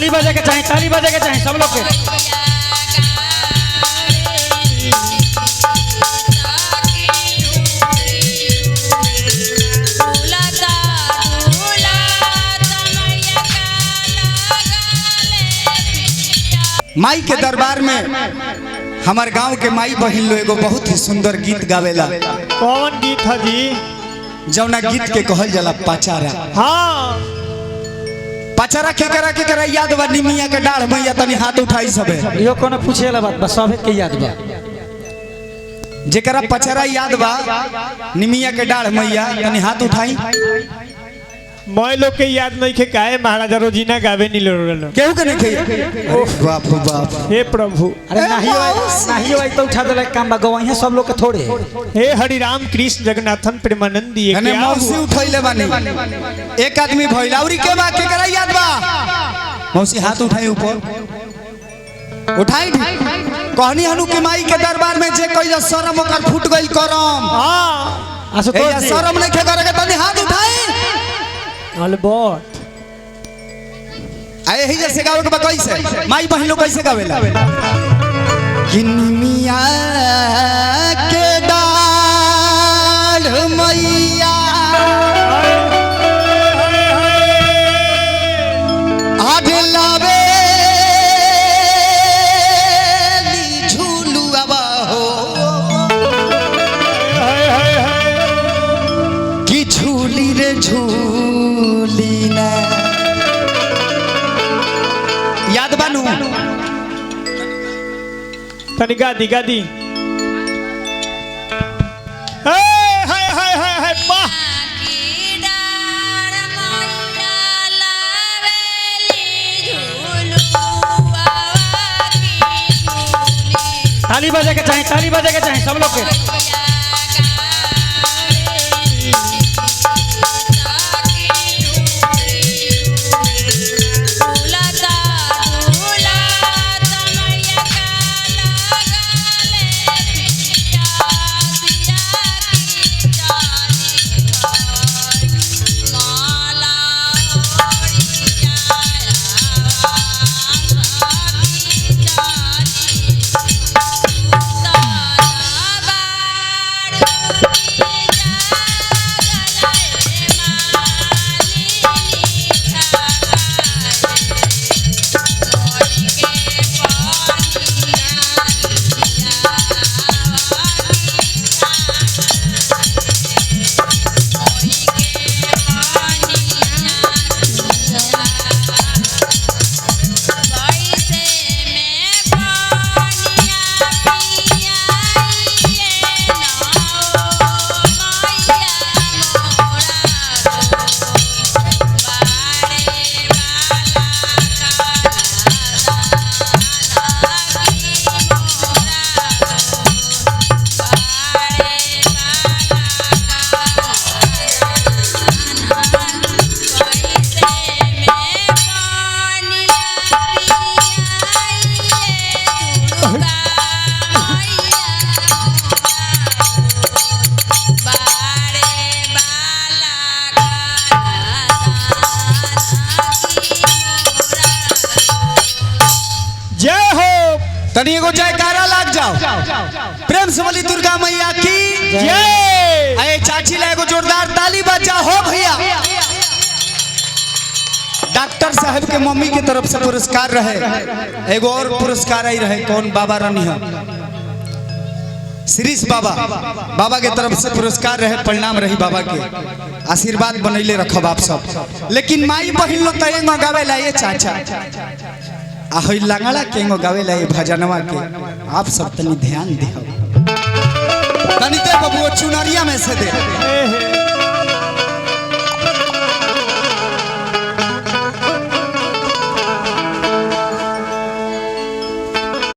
ताली बजे के चाहे सब लोग के। माई के दरबार में हमारे गांव के माई बहन लोग एगो बहुत ही सुंदर गीत गावेला। कौन गीत है जी? जौना गीत के कहल जाला पचारा। हाँ पचारा के करा याद बा निमिया के डाढ़ मैया तनी हाथ उठाई सबे। यो कोनो पूछे वाला बात बा, सबे के याद बा। जेकरा पचारा याद बा निमिया के डाढ़ मैया तनी हाथ उठाई। मैं लोग के याद नहीं खे काहे महाराजा रोजीना गावे नी लोरल केहू के नहीं खे। बाप रे बाप, हे प्रभु। अरे नहीं हो तो उठा देला काम बा गवाही सब लोग के थोड़े। हे हरिराम कृष्ण जगन्नाथन प्रेमानंदी ये ने मौसी उठैले बानी। एक आदमी भइल औरी के बा के करा याद बा। मौसी हाथ उठाई ऊपर उठाई कहनी हनु के माई के दरबार में जे कइला शरम ओकर फूट गइल करम। हां असो तो शरम नहीं खे करे के तनी हाथ उठाई। अलबट आए ही जैसे गावे के बा कैसे माई बहन लोग कैसे गावेला। किनिमिया के डाढ़ मैया आधे लावे झूलुआ हो कि झूली रे झूली ना याद बानू तनी गादी गादी। हाय हाय हाय हाय हाय वाह ताली बजे के चाहे सब लोग के। तनी एगो जयकारा लाग जाओ। प्रेम से बोली दुर्गा मैया की जय। अरे चाची ला एगो जोरदार ताली बजा हो भैया। डॉक्टर साहब के मम्मी की तरफ से पुरस्कार रहे, एगो और पुरस्कार आई रहे। कौन बाबा रानी है श्रीश बाबा के तरफ से पुरस्कार रहे। प्रणाम रही बाबा के आशीर्वाद बनैले रखब आप सब। लेकिन माई बहिन लोग तय गावे ला ये चाचा आही लंगड़ा केंगो गावेला ये भजनवा के आप सब तनी ध्यान दे। तनी दे बबुआ चुनरिया में से दे।